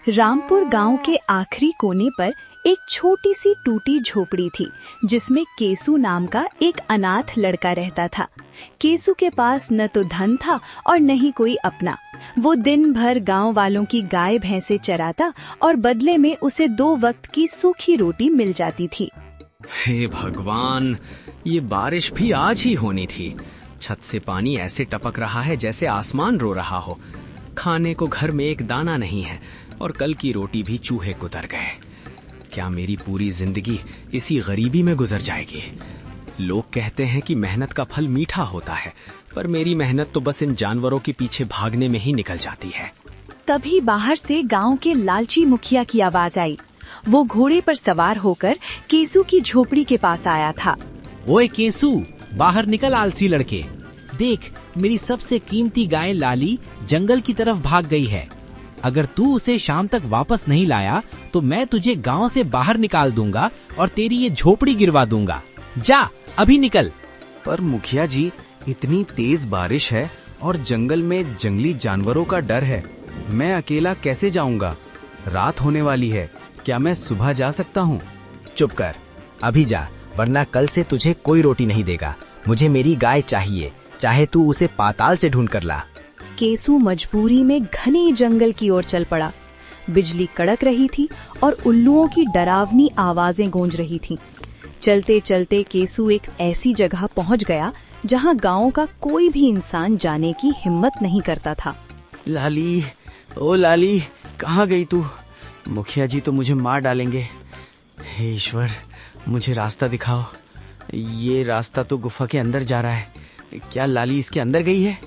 रामपुर गांव के आखिरी कोने पर एक छोटी सी टूटी झोपड़ी थी जिसमें केसू नाम का एक अनाथ लड़का रहता था। केसू के पास न तो धन था और न ही कोई अपना। वो दिन भर गांव वालों की गाय भैंसे चराता और बदले में उसे 2 वक्त की सूखी रोटी मिल जाती थी। हे भगवान, ये बारिश भी आज ही होनी थी। छत से पानी ऐसे टपक रहा है जैसे आसमान रो रहा हो। खाने को घर में एक दाना नहीं है और कल की रोटी भी चूहे कुतर गए। क्या मेरी पूरी जिंदगी इसी गरीबी में गुजर जाएगी? लोग कहते हैं कि मेहनत का फल मीठा होता है, पर मेरी मेहनत तो बस इन जानवरों के पीछे भागने में ही निकल जाती है। तभी बाहर से गांव के लालची मुखिया की आवाज आई। वो घोड़े पर सवार होकर केसू की झोपड़ी के पास आया था। ओए केसू, बाहर निकल आलसी लड़के। देख, मेरी सबसे कीमती गाय लाली जंगल की तरफ भाग गई है। अगर तू उसे शाम तक वापस नहीं लाया तो मैं तुझे गांव से बाहर निकाल दूंगा और तेरी ये झोपड़ी गिरवा दूंगा। जा, अभी निकल। पर मुखिया जी, इतनी तेज बारिश है और जंगल में जंगली जानवरों का डर है। मैं अकेला कैसे जाऊंगा? रात होने वाली है। क्या मैं सुबह जा सकता हूँ? चुप कर, अभी जा, वरना कल से तुझे कोई रोटी नहीं देगा। मुझे मेरी गाय चाहिए, चाहे तू उसे पाताल से ढूंढ कर ला। केसू मजबूरी में घने जंगल की ओर चल पड़ा। बिजली कड़क रही थी और उल्लुओं की डरावनी आवाजें गूंज रही थीं। चलते चलते केसू एक ऐसी जगह पहुंच गया जहां गांव का कोई भी इंसान जाने की हिम्मत नहीं करता था। लाली, ओ लाली, कहाँ गई तू? मुखिया जी तो मुझे मार डालेंगे। हे ईश्वर, मुझे रास्ता दिखाओ। ये रास्ता तो गुफा के अंदर जा रहा है। क्या लाली इसके अंदर गई है?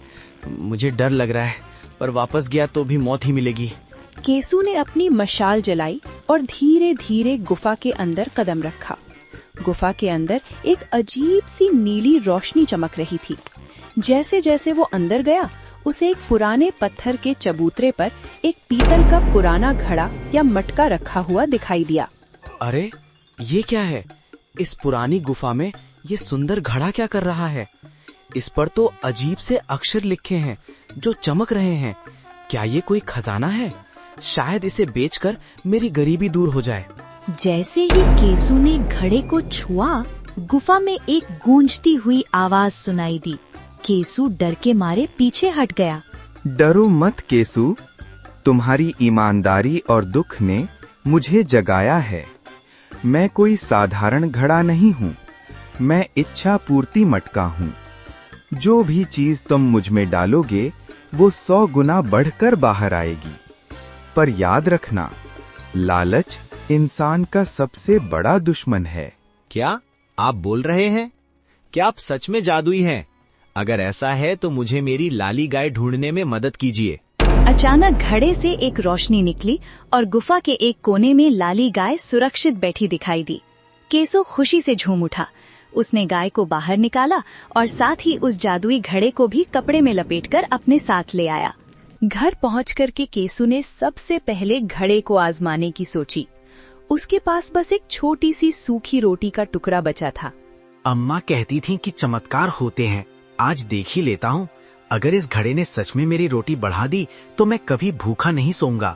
मुझे डर लग रहा है, पर वापस गया तो भी मौत ही मिलेगी। केसू ने अपनी मशाल जलाई और धीरे धीरे गुफा के अंदर कदम रखा। गुफा के अंदर एक अजीब सी नीली रोशनी चमक रही थी। जैसे जैसे वो अंदर गया, उसे एक पुराने पत्थर के चबूतरे पर एक पीतल का पुराना घड़ा या मटका रखा हुआ दिखाई दिया। अरे, ये क्या है? इस पुरानी गुफा में ये सुंदर घड़ा क्या कर रहा है? इस पर तो अजीब से अक्षर लिखे हैं जो चमक रहे हैं। क्या ये कोई खजाना है? शायद इसे बेचकर मेरी गरीबी दूर हो जाए। जैसे ही केसू ने घड़े को छुआ, गुफा में एक गूंजती हुई आवाज सुनाई दी। केसू डर के मारे पीछे हट गया। डरो मत केसू, तुम्हारी ईमानदारी और दुख ने मुझे जगाया है। मैं कोई साधारण घड़ा नहीं हूँ, मैं इच्छा पूर्ति मटका हूँ। जो भी चीज तुम मुझ में डालोगे वो 100 गुना बढ़कर बाहर आएगी। पर याद रखना, लालच इंसान का सबसे बड़ा दुश्मन है। क्या आप बोल रहे हैं? क्या आप सच में जादुई हैं? अगर ऐसा है तो मुझे मेरी लाली गाय ढूंढने में मदद कीजिए। अचानक घड़े से एक रोशनी निकली और गुफा के एक कोने में लाली गाय सुरक्षित बैठी दिखाई दी। केसू खुशी से झूम उठा। उसने गाय को बाहर निकाला और साथ ही उस जादुई घड़े को भी कपड़े में लपेटकर अपने साथ ले आया। घर पहुंचकर के केसू ने सबसे पहले घड़े को आजमाने की सोची। उसके पास बस एक छोटी सी सूखी रोटी का टुकड़ा बचा था। अम्मा कहती थीं कि चमत्कार होते हैं। आज देख ही लेता हूँ। अगर इस घड़े ने सच में मेरी रोटी बढ़ा दी तो मैं कभी भूखा नहीं सोऊंगा।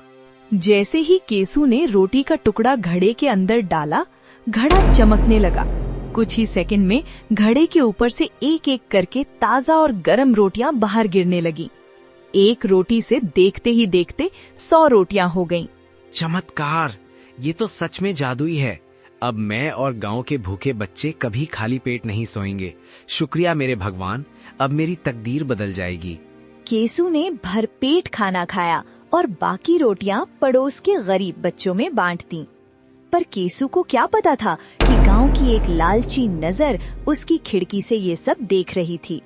जैसे ही केसू ने रोटी का टुकड़ा घड़े के अंदर डाला, घड़ा चमकने लगा। कुछ ही सेकंड में घड़े के ऊपर से एक एक करके ताजा और गरम रोटियां बाहर गिरने लगी। एक रोटी से देखते ही देखते 100 रोटियां हो गईं। चमत्कार! ये तो सच में जादुई है। अब मैं और गांव के भूखे बच्चे कभी खाली पेट नहीं सोएंगे। शुक्रिया मेरे भगवान, अब मेरी तकदीर बदल जाएगी। केसू ने भरपेट खाना खाया और बाकी रोटियां पड़ोस के गरीब बच्चों में बांट दी। पर केसू को क्या पता था कि गांव की एक लालची नजर उसकी खिड़की से ये सब देख रही थी।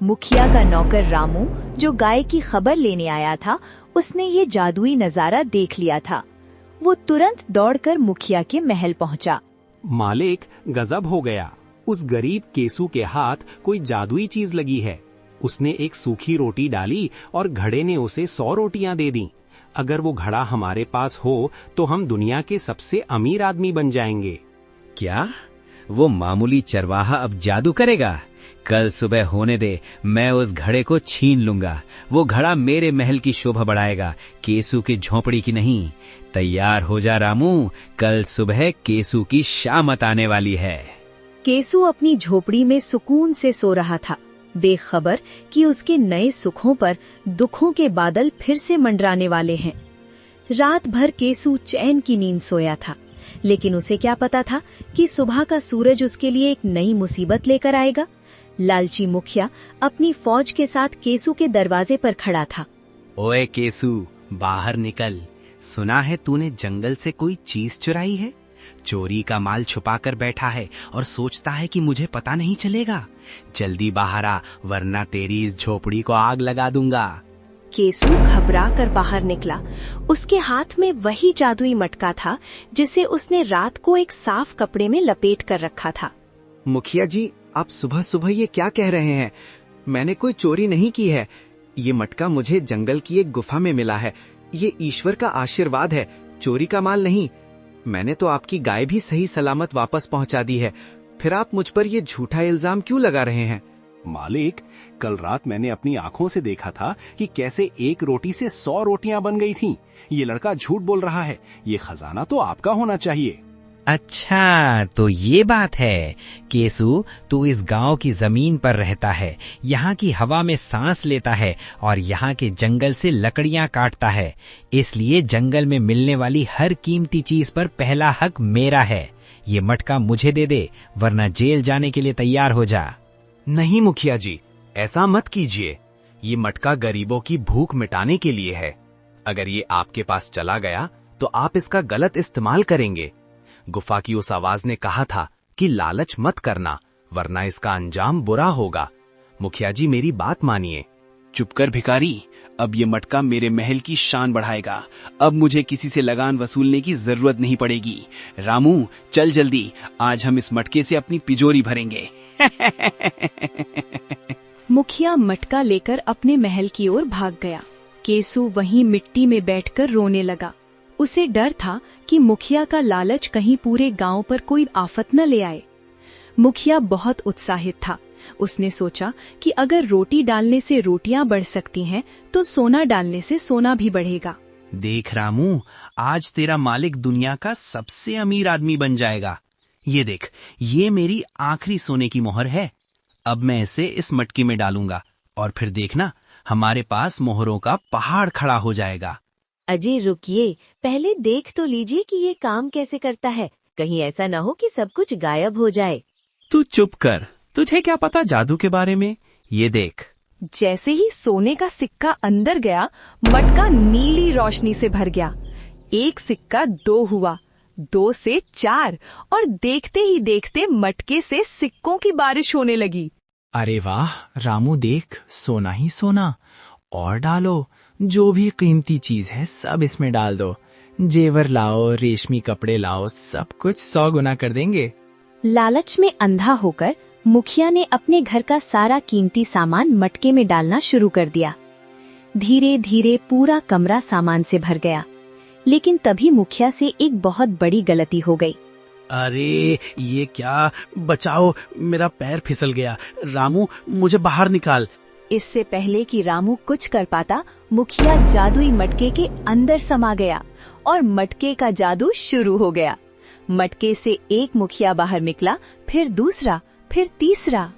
मुखिया का नौकर रामू, जो गाय की खबर लेने आया था, उसने ये जादुई नजारा देख लिया था। वो तुरंत दौड़कर मुखिया के महल पहुंचा। मालिक, गजब हो गया। उस गरीब केसू के हाथ कोई जादुई चीज लगी है। उसने एक सूखी रोटी डाली और घड़े ने उसे 100 रोटियां दे दी। अगर वो घड़ा हमारे पास हो तो हम दुनिया के सबसे अमीर आदमी बन जाएंगे। क्या वो मामूली चरवाहा अब जादू करेगा? कल सुबह होने दे, मैं उस घड़े को छीन लूंगा। वो घड़ा मेरे महल की शोभा बढ़ाएगा, केसू की झोपड़ी की नहीं। तैयार हो जा रामू, कल सुबह केसू की शामत आने वाली है। केसू अपनी झोपड़ी में सुकून से सो रहा था, बेखबर कि उसके नए सुखों पर दुखों के बादल फिर से मंडराने वाले हैं। रात भर केसू चैन की नींद सोया था, लेकिन उसे क्या पता था कि सुबह का सूरज उसके लिए एक नई मुसीबत लेकर आएगा। लालची मुखिया अपनी फौज के साथ केसू के दरवाजे पर खड़ा था। ओए केसू, बाहर निकल। सुना है तूने जंगल से कोई चीज चुराई है? चोरी का माल छुपा कर बैठा है और सोचता है कि मुझे पता नहीं चलेगा। जल्दी बाहर आ, वरना तेरी इस झोपड़ी को आग लगा दूंगा। केसू घबरा कर बाहर निकला। उसके हाथ में वही जादुई मटका था जिसे उसने रात को एक साफ कपड़े में लपेट कर रखा था। मुखिया जी, आप सुबह सुबह ये क्या कह रहे हैं? मैंने कोई चोरी नहीं की है। ये मटका मुझे जंगल की एक गुफा में मिला है। ये ईश्वर का आशीर्वाद है, चोरी का माल नहीं। मैंने तो आपकी गाय भी सही सलामत वापस पहुंचा दी है, फिर आप मुझ पर ये झूठा इल्जाम क्यों लगा रहे हैं? मालिक, कल रात मैंने अपनी आंखों से देखा था कि कैसे एक रोटी से 100 रोटियां बन गई थीं। ये लड़का झूठ बोल रहा है। ये खजाना तो आपका होना चाहिए। अच्छा, तो ये बात है। केसू, तू इस गांव की जमीन पर रहता है, यहाँ की हवा में सांस लेता है और यहाँ के जंगल से लकड़ियाँ काटता है। इसलिए जंगल में मिलने वाली हर कीमती चीज पर पहला हक मेरा है। ये मटका मुझे दे दे, वरना जेल जाने के लिए तैयार हो जा। नहीं मुखिया जी, ऐसा मत कीजिए। ये मटका गरीबों की भूख मिटाने के लिए है। अगर ये आपके पास चला गया तो आप इसका गलत इस्तेमाल करेंगे। गुफा की उस आवाज ने कहा था कि लालच मत करना, वरना इसका अंजाम बुरा होगा। मुखिया जी, मेरी बात मानिए। चुप कर भिखारी, अब ये मटका मेरे महल की शान बढ़ाएगा। अब मुझे किसी से लगान वसूलने की जरूरत नहीं पड़ेगी। रामू, चल जल्दी, आज हम इस मटके से अपनी तिजोरी भरेंगे। मुखिया मटका लेकर अपने महल की ओर भाग गया। केसू वहीं मिट्टी में बैठकर रोने लगा। उसे डर था कि मुखिया का लालच कहीं पूरे गांव पर कोई आफत न ले आए। मुखिया बहुत उत्साहित था। उसने सोचा कि अगर रोटी डालने से रोटियां बढ़ सकती हैं, तो सोना डालने से सोना भी बढ़ेगा। देख रामू, आज तेरा मालिक दुनिया का सबसे अमीर आदमी बन जाएगा। ये देख, ये मेरी आखिरी सोने की मोहर है। अब मैं इसे इस मटके में डालूंगा और फिर देखना, हमारे पास मोहरों का पहाड़ खड़ा हो जाएगा। अजय रुकिए, पहले देख तो लीजिए कि ये काम कैसे करता है। कहीं ऐसा न हो कि सब कुछ गायब हो जाए। तू चुप कर, तुझे क्या पता जादू के बारे में? ये देख। जैसे ही सोने का सिक्का अंदर गया, मटका नीली रोशनी से भर गया। एक सिक्का 2 हुआ, 2 से 4, और देखते ही देखते मटके से सिक्कों की बारिश होने लगी। अरे वाह रामू, देख, सोना ही सोना। और डालो, जो भी कीमती चीज है सब इसमें डाल दो। जेवर लाओ, रेशमी कपड़े लाओ, सब कुछ 100 गुना कर देंगे। लालच में अंधा होकर मुखिया ने अपने घर का सारा कीमती सामान मटके में डालना शुरू कर दिया। धीरे धीरे पूरा कमरा सामान से भर गया। लेकिन तभी मुखिया से एक बहुत बड़ी गलती हो गई। अरे ये क्या, बचाओ, मेरा पैर फिसल गया। रामू, मुझे बाहर निकाल। इससे पहले कि रामू कुछ कर पाता, मुखिया जादुई मटके के अंदर समा गया और मटके का जादू शुरू हो गया। मटके से एक मुखिया बाहर निकला, फिर दूसरा, फिर तीसरा।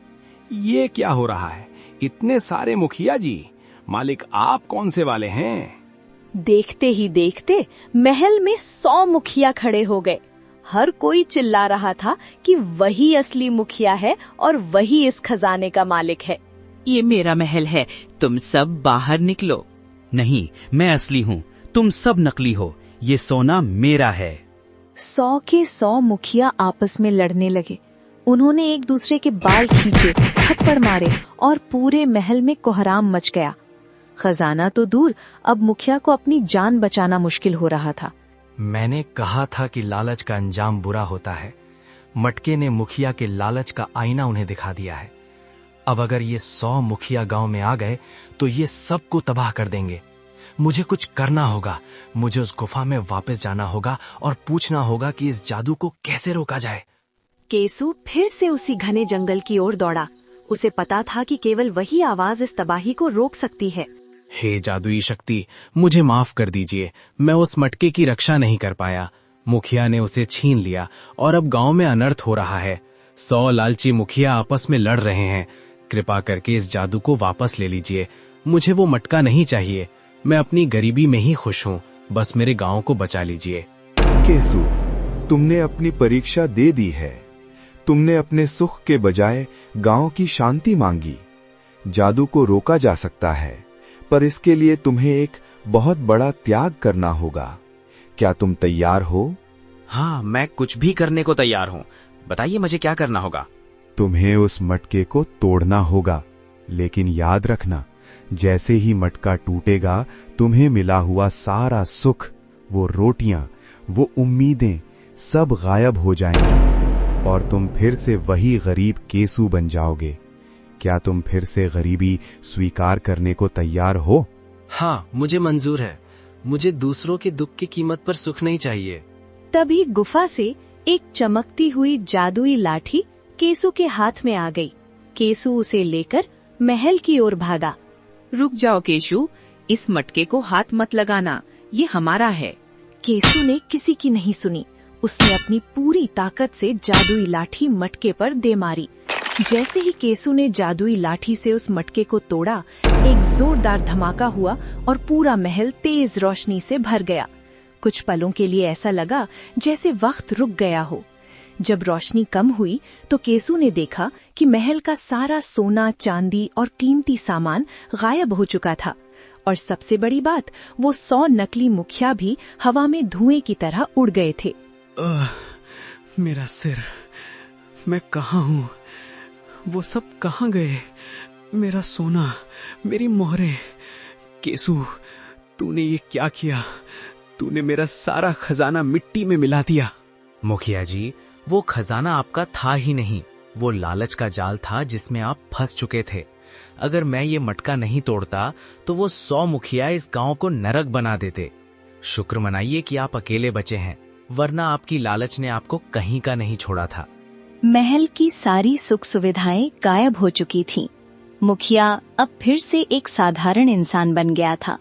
ये क्या हो रहा है? इतने सारे मुखिया जी। मालिक, आप कौन से वाले हैं? देखते ही देखते महल में 100 मुखिया खड़े हो गए। हर कोई चिल्ला रहा था कि वही असली मुखिया है और वही इस खजाने का मालिक है। ये मेरा महल है, तुम सब बाहर निकलो। नहीं, मैं असली हूँ, तुम सब नकली हो। ये सोना मेरा है। 100 के 100 मुखिया आपस में लड़ने लगे। उन्होंने एक दूसरे के बाल खींचे, थप्पड़ मारे और पूरे महल में कोहराम मच गया। खजाना तो दूर, अब मुखिया को अपनी जान बचाना मुश्किल हो रहा था। मैंने कहा था कि लालच का अंजाम बुरा होता है। मटके ने मुखिया के लालच का आईना उन्हें दिखा दिया है। अब अगर ये 100 मुखिया गांव में आ गए तो ये सबको तबाह कर देंगे। मुझे कुछ करना होगा। मुझे उस गुफा में वापस जाना होगा और पूछना होगा कि इस जादू को कैसे रोका जाए। केसू फिर से उसी घने जंगल की ओर दौड़ा। उसे पता था कि केवल वही आवाज इस तबाही को रोक सकती है। हे जादुई शक्ति, मुझे माफ कर दीजिए। मैं उस मटके की रक्षा नहीं कर पाया। मुखिया ने उसे छीन लिया और अब गांव में अनर्थ हो रहा है। 100 लालची मुखिया आपस में लड़ रहे हैं। कृपा करके इस जादू को वापस ले लीजिए। मुझे वो मटका नहीं चाहिए। मैं अपनी गरीबी में ही खुश हूँ। बस मेरे गांव को बचा लीजिए। केसु, तुमने अपनी परीक्षा दे दी है। तुमने अपने सुख के बजाय गांव की शांति मांगी। जादू को रोका जा सकता है, पर इसके लिए तुम्हें एक बहुत बड़ा त्याग करना होगा। क्या तुम तैयार हो? हाँ, मैं कुछ भी करने को तैयार हूँ। बताइए मुझे क्या करना होगा। तुम्हें उस मटके को तोड़ना होगा, लेकिन याद रखना, जैसे ही मटका टूटेगा तुम्हें मिला हुआ सारा सुख, वो रोटियां, वो उम्मीदें सब गायब हो जाएंगी और तुम फिर से वही गरीब केसु बन जाओगे। क्या तुम फिर से गरीबी स्वीकार करने को तैयार हो? हाँ, मुझे मंजूर है। मुझे दूसरों के दुख की कीमत पर सुख नहीं चाहिए। तभी गुफा से एक चमकती हुई जादुई लाठी केसु के हाथ में आ गई। केसु उसे लेकर महल की ओर भागा। रुक जाओ केशु, इस मटके को हाथ मत लगाना, ये हमारा है। केसु ने किसी की नहीं सुनी। उसने अपनी पूरी ताकत से जादुई लाठी मटके पर दे मारी। जैसे ही केसु ने जादुई लाठी से उस मटके को तोड़ा, एक जोरदार धमाका हुआ और पूरा महल तेज रोशनी से भर गया। कुछ पलों के लिए ऐसा लगा जैसे वक्त रुक गया हो। जब रोशनी कम हुई तो केसु ने देखा कि महल का सारा सोना, चांदी और कीमती सामान गायब हो चुका था। और सबसे बड़ी बात, वो 100 नकली मुखिया भी हवा में धुएं की तरह उड़ गए थे। मेरा सिर, मैं कहाँ हूँ? वो सब कहाँ गए? मेरा सोना, मेरी मोहरें। केसु, तूने ये क्या किया? तूने मेरा सारा खजाना मिट्टी में मिला दिया। मुखिया जी, वो खजाना आपका था ही नहीं, वो लालच का जाल था जिसमें आप फंस चुके थे। अगर मैं ये मटका नहीं तोड़ता तो वो 100 मुखिया इस गांव को नरक बना देते। शुक्र मनाइए कि आप अकेले बचे हैं, वरना आपकी लालच ने आपको कहीं का नहीं छोड़ा था। महल की सारी सुख सुविधाएं गायब हो चुकी थीं। मुखिया अब फिर से एक साधारण इंसान बन गया था,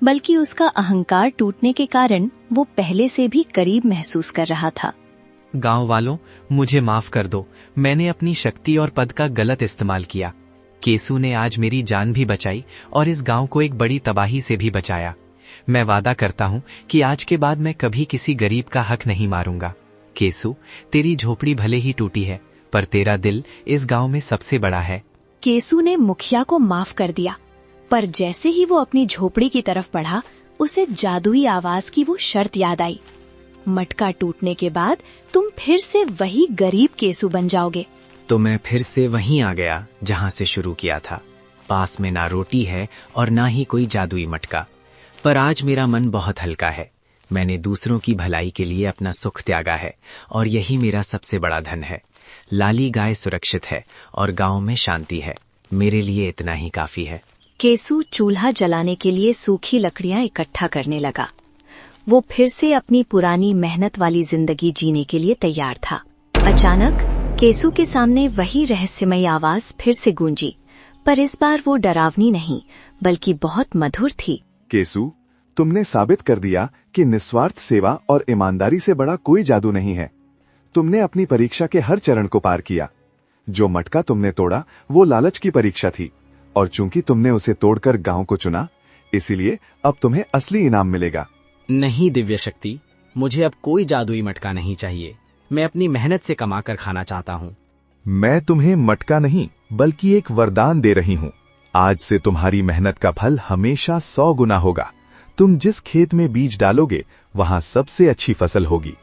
बल्कि उसका अहंकार टूटने के कारण वो पहले से भी करीब महसूस कर रहा था। गांव वालों, मुझे माफ कर दो। मैंने अपनी शक्ति और पद का गलत इस्तेमाल किया। केसु ने आज मेरी जान भी बचाई और इस गांव को एक बड़ी तबाही से भी बचाया। मैं वादा करता हूं कि आज के बाद मैं कभी किसी गरीब का हक नहीं मारूंगा। केसु, तेरी झोपड़ी भले ही टूटी है, पर तेरा दिल इस गांव में सबसे बड़ा है। केसु ने मुखिया को माफ कर दिया, पर जैसे ही वो अपनी झोपड़ी की तरफ बढ़ा, उसे जादुई आवाज की वो शर्त याद आई। मटका टूटने के बाद तुम फिर से वही गरीब केसु बन जाओगे। तो मैं फिर से वहीं आ गया जहां से शुरू किया था। पास में ना रोटी है और ना ही कोई जादुई मटका, पर आज मेरा मन बहुत हल्का है। मैंने दूसरों की भलाई के लिए अपना सुख त्यागा है और यही मेरा सबसे बड़ा धन है। लाली गाय सुरक्षित है और गांव में शांति है। मेरे लिए इतना ही काफी है। केसु चूल्हा जलाने के लिए सूखी लकड़ियां इकट्ठा करने लगा। वो फिर से अपनी पुरानी मेहनत वाली जिंदगी जीने के लिए तैयार था। अचानक केसु के सामने वही रहस्यमयी आवाज फिर से गूंजी, पर इस बार वो डरावनी नहीं, बल्कि बहुत मधुर थी। केसु, तुमने साबित कर दिया कि निस्वार्थ सेवा और ईमानदारी से बड़ा कोई जादू नहीं है। तुमने अपनी परीक्षा के हर चरण को पार किया। जो मटका तुमने तोड़ा वो लालच की परीक्षा थी, और चूंकि तुमने उसे तोड़कर गांव को चुना, इसीलिए अब तुम्हें असली इनाम मिलेगा। नहीं दिव्य शक्ति, मुझे अब कोई जादुई मटका नहीं चाहिए। मैं अपनी मेहनत से कमा कर खाना चाहता हूँ। मैं तुम्हें मटका नहीं बल्कि एक वरदान दे रही हूँ। आज से तुम्हारी मेहनत का फल हमेशा 100 गुना होगा। तुम जिस खेत में बीज डालोगे वहाँ सबसे अच्छी फसल होगी।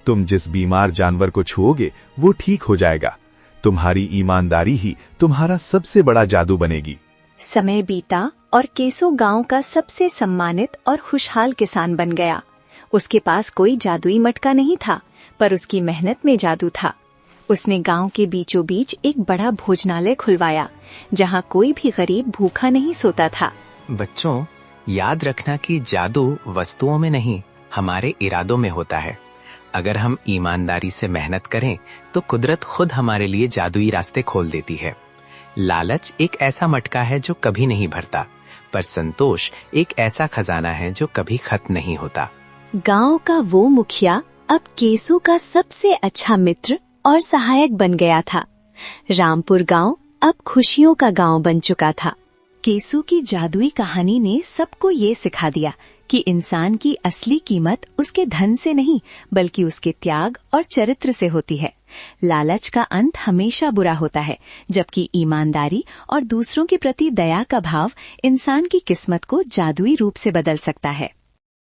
तुम जिस बीमार जानवर को छुओगे वो ठीक हो जाएगा। तुम्हारी ईमानदारी ही तुम्हारा सबसे बड़ा जादू बनेगी। समय बीता और केसु गांव का सबसे सम्मानित और खुशहाल किसान बन गया। उसके पास कोई जादुई मटका नहीं था, पर उसकी मेहनत में जादू था। उसने गांव के बीचों बीच एक बड़ा भोजनालय खुलवाया, जहां कोई भी गरीब भूखा नहीं सोता था। बच्चों, याद रखना कि जादू वस्तुओं में नहीं, हमारे इरादों में होता है। अगर हम ईमानदारी से मेहनत करें तो कुदरत खुद हमारे लिए जादुई रास्ते खोल देती है। लालच एक ऐसा मटका है जो कभी नहीं भरता, पर संतोष एक ऐसा खजाना है जो कभी खत्म नहीं होता। गांव का वो मुखिया अब केसू का सबसे अच्छा मित्र और सहायक बन गया था। रामपुर गांव अब खुशियों का गांव बन चुका था। केसू की जादुई कहानी ने सबको ये सिखा दिया कि इंसान की असली कीमत उसके धन से नहीं बल्कि उसके त्याग और चरित्र से होती है। लालच का अंत हमेशा बुरा होता है, जबकि ईमानदारी और दूसरों के प्रति दया का भाव इंसान की किस्मत को जादुई रूप से बदल सकता है।